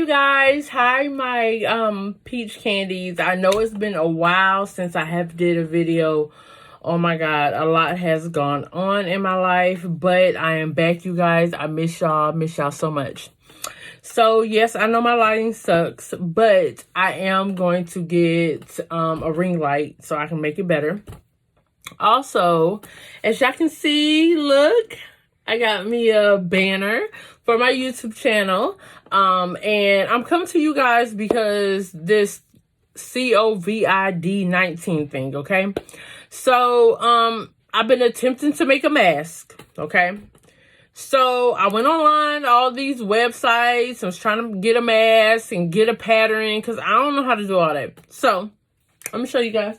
you guys. Hi, my Peach Kandies. I know it's been a while since I have did a video. Oh my God, a lot has gone on in my life, but I am back, you guys. I miss y'all so much. So yes, I know my lighting sucks, but I am going to get a ring light so I can make it better. Also, as y'all can see, look, I got me a banner for my YouTube channel. And I'm coming to you guys because this COVID-19 thing, okay? So, I've been attempting to make a mask, okay? So I went online, all these websites. I was trying to get a mask and get a pattern because I don't know how to do all that. So let me show you guys.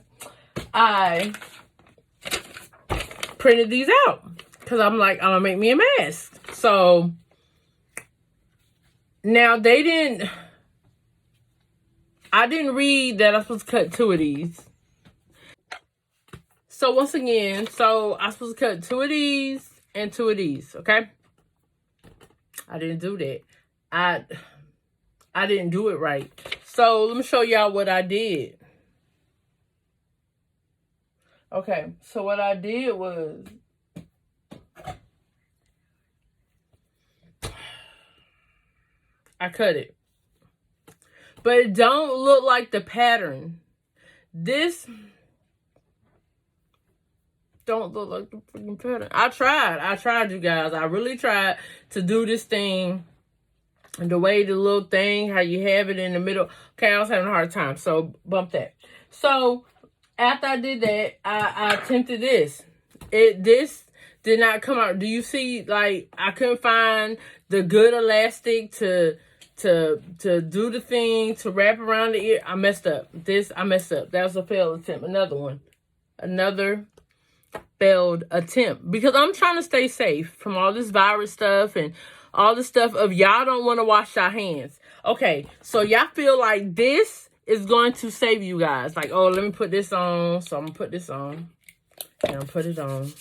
I printed these out because I'm like, I'm gonna make me a mask. So now I didn't read that I'm supposed to cut 2 of these. So once again, I'm supposed to cut 2 of these and 2 of these, okay? I didn't do that. I didn't do it right. So let me show y'all what I did. Okay, so what I did was I cut it. But it don't look like the pattern. This don't look like the freaking pattern. I tried, you guys. I really tried to do this thing the way the little thing, how you have it in the middle. Okay, I was having a hard time, so bump that. So after I did that, I attempted this. This did not come out. Do you see? Like, I couldn't find the good elastic to do the thing, to wrap around the ear. I messed up. I messed up. That was a failed attempt. Another one. Another failed attempt. Because I'm trying to stay safe from all this virus stuff and all the stuff of y'all don't want to wash your hands. Okay, so y'all feel like this is going to save you guys. Like, oh, let me put this on. So I'm going to put this on. And I'll put it on.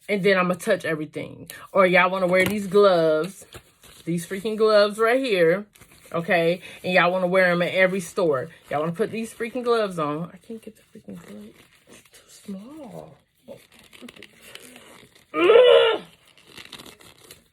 And then I'm going to touch everything. Or y'all want to wear these gloves. These freaking gloves right here. Okay? And y'all want to wear them at every store. Y'all want to put these freaking gloves on. I can't get the freaking gloves. It's too small. Ugh.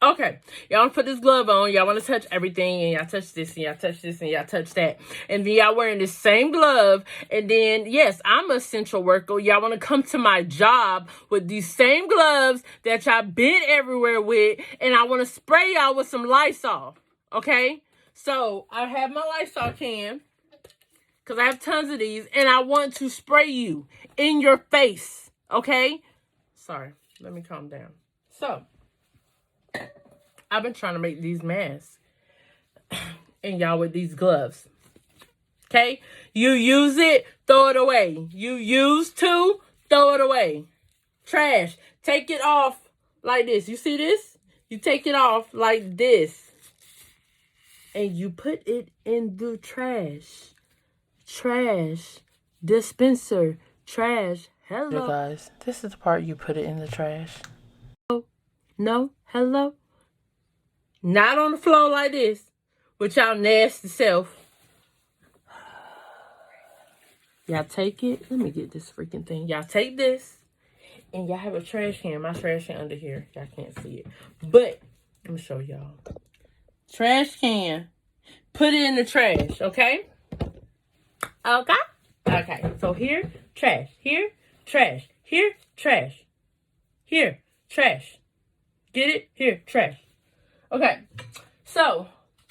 Okay, y'all want to put this glove on. Y'all want to touch everything, and y'all touch this, and y'all touch this, and y'all touch that. And then y'all wearing this same glove. And then, yes, I'm an essential worker. Y'all want to come to my job with these same gloves that y'all been everywhere with. And I want to spray y'all with some Lysol. Okay? So, I have my Lysol can. Because I have tons of these. And I want to spray you in your face. Okay? Sorry. Let me calm down. So, I've been trying to make these masks. And y'all with these gloves. Okay? You use it, throw it away. You use to, throw it away. Trash. Take it off like this. You see this? You take it off like this. And you put it in the trash. Trash. Dispenser. Trash. Hello. You guys, this is the part you put it in the trash. No. Hello. Not on the floor like this. With y'all nasty self. Y'all take it. Let me get this freaking thing. Y'all take this. And y'all have a trash can. My trash can under here. Y'all can't see it. But, let me show y'all. Trash can. Put it in the trash, okay? Okay? Okay. So here, trash. Here, trash. Here, trash. Here, trash. Get it? Here, trash. Okay, so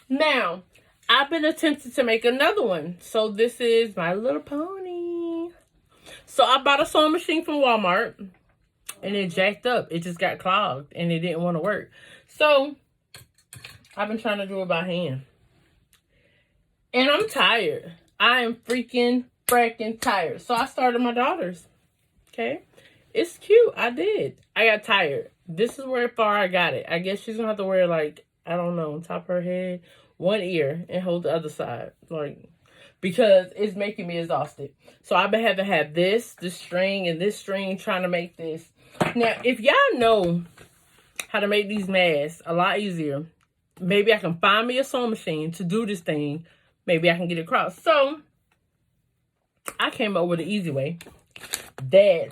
now I've been attempting to make another one. So this is My Little Pony. So I bought a sewing machine from Walmart and it jacked up. It just got clogged and it didn't want to work. So I've been trying to do it by hand. And I'm tired. I am freaking tired. So I started my daughter's. Okay, it's cute. I did. I got tired. This is where far I got it. I guess she's going to have to wear, like, I don't know, on top of her head, one ear, and hold the other side. Like, because it's making me exhausted. So I've been having to have this string, and this string trying to make this. Now, if y'all know how to make these masks a lot easier, maybe I can find me a sewing machine to do this thing. Maybe I can get it across. So I came up with an easy way that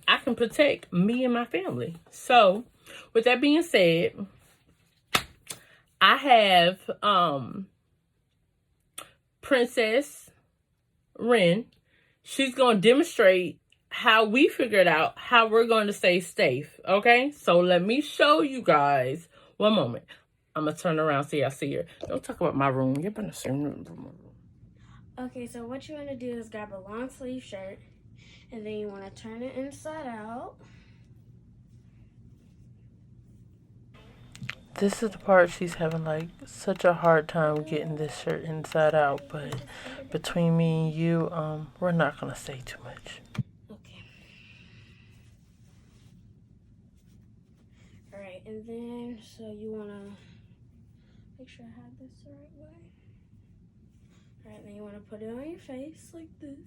I can protect me and my family. So with that being said, I have Princess Ren. She's going to demonstrate how we figured out how we're going to stay safe. Okay, so let me show you guys. One moment. I'm going to turn around so y'all see her. Don't talk about my room. You're going to say room. Okay, so what you want to do is grab a long sleeve shirt, and then you want to turn it inside out. This is the part she's having like such a hard time getting this shirt inside out, but between me and you, we're not gonna say too much. Okay. Alright, and then so you wanna make sure I have this the right way. Alright, then you wanna put it on your face like this.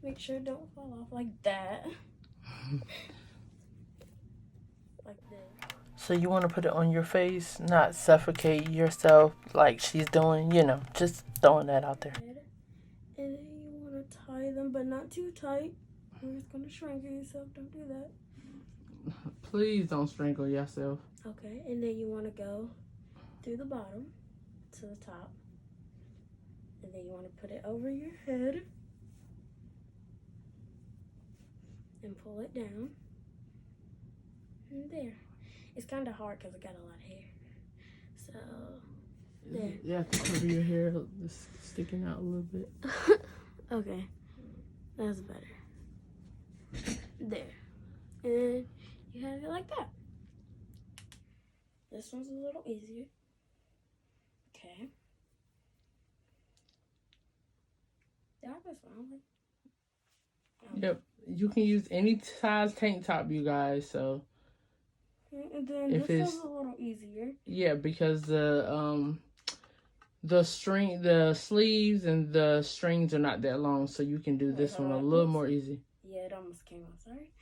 Make sure it don't fall off like that. Like this. So you want to put it on your face, not suffocate yourself like she's doing, you know, just throwing that out there. And then you want to tie them, but not too tight. You're just going to strangle yourself. Don't do that. Please don't strangle yourself. Okay, and then you want to go through the bottom to the top. And then you want to put it over your head. And pull it down. And there. It's kind of hard because I got a lot of hair. So, there. You have to cover your hair. It's sticking out a little bit. Okay. That's better. There. And you have it like that. This one's a little easier. Okay. Yeah, this one. Yep. You can use any size tank top, you guys. So and then if this one's a little easier. Yeah, because the sleeves and the strings are not that long, so you can do this one a little more easy. Yeah, it almost came out. Sorry.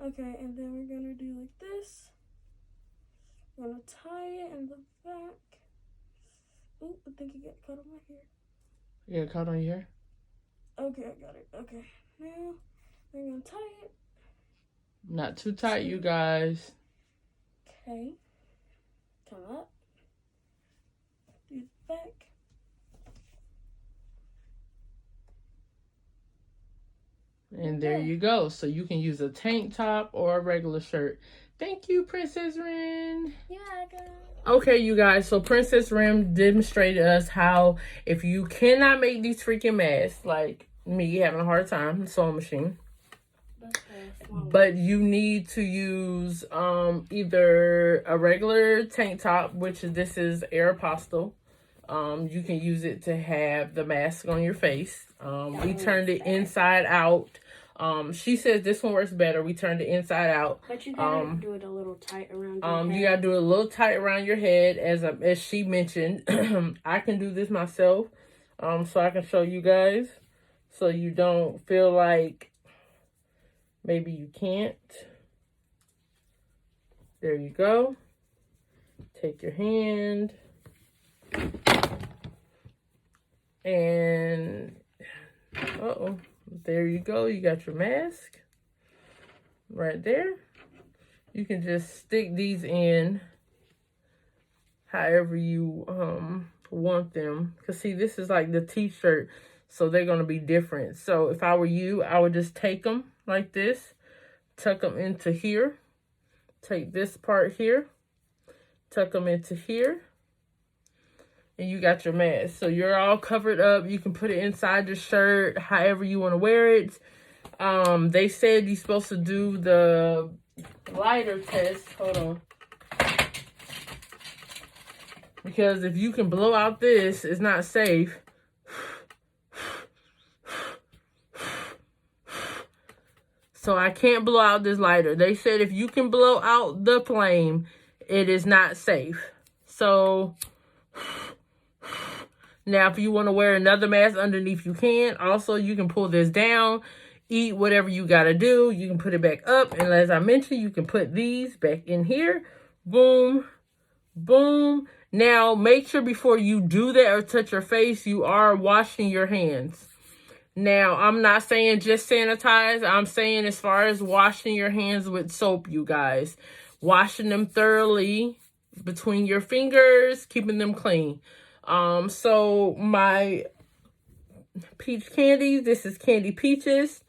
Okay, and then we're gonna do like this. I'm gonna tie it in the back. Ooh, I think it got caught on my hair. You got caught on your hair? Okay, I got it. Okay, now we're gonna tie it. Not too tight, you guys. Okay, come up, do the back. And there you go. So you can use a tank top or a regular shirt. Thank you, Princess Ren. Yeah, I got it. Okay, you guys. So Princess Ren demonstrated us how if you cannot make these freaking masks, like me having a hard time, sewing machine. But you need to use either a regular tank top, which this is Aeropostale. You can use it to have the mask on your face. We turned it inside out. She says this one works better. We turned it inside out. But you gotta do it a little tight around your head. You gotta do it a little tight around your head, as she mentioned. I can do this myself, so I can show you guys, so you don't feel like maybe you can't. There you go. Take your hand. And, there you go. You got your mask right there. You can just stick these in however you want them. Because, see, this is like the t-shirt, so they're going to be different. So, if I were you, I would just take them like this, tuck them into here, take this part here, tuck them into here, and you got your mask. So you're all covered up. You can put it inside your shirt, however you want to wear it. They said you're supposed to do the lighter test. Hold on. Because if you can blow out this, it's not safe. So I can't blow out this lighter. They said if you can blow out the flame, it is not safe. So now if you want to wear another mask underneath, you can. Also, you can pull this down, eat whatever you got to do. You can put it back up. And as I mentioned, you can put these back in here. Boom, boom. Now, make sure before you do that or touch your face, you are washing your hands. Now, I'm not saying just sanitize. I'm saying as far as washing your hands with soap, you guys. Washing them thoroughly between your fingers, keeping them clean. So my Peach Kandies, this is Candy Peaches.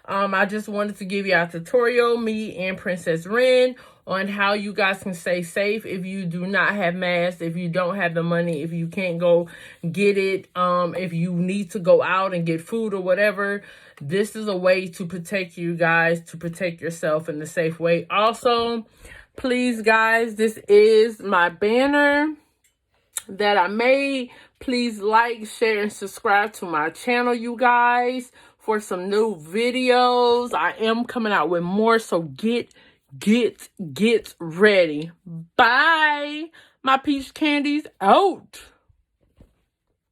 I just wanted to give you a tutorial, me and Princess Ren, on how you guys can stay safe if you do not have masks, if you don't have the money, if you can't go get it, if you need to go out and get food or whatever. This is a way to protect you guys, to protect yourself in a safe way. Also, please guys, this is my banner that I made. Please like, share, and subscribe to my channel, you guys, for some new videos. I am coming out with more, so get ready. Bye. My Peach Kandies out.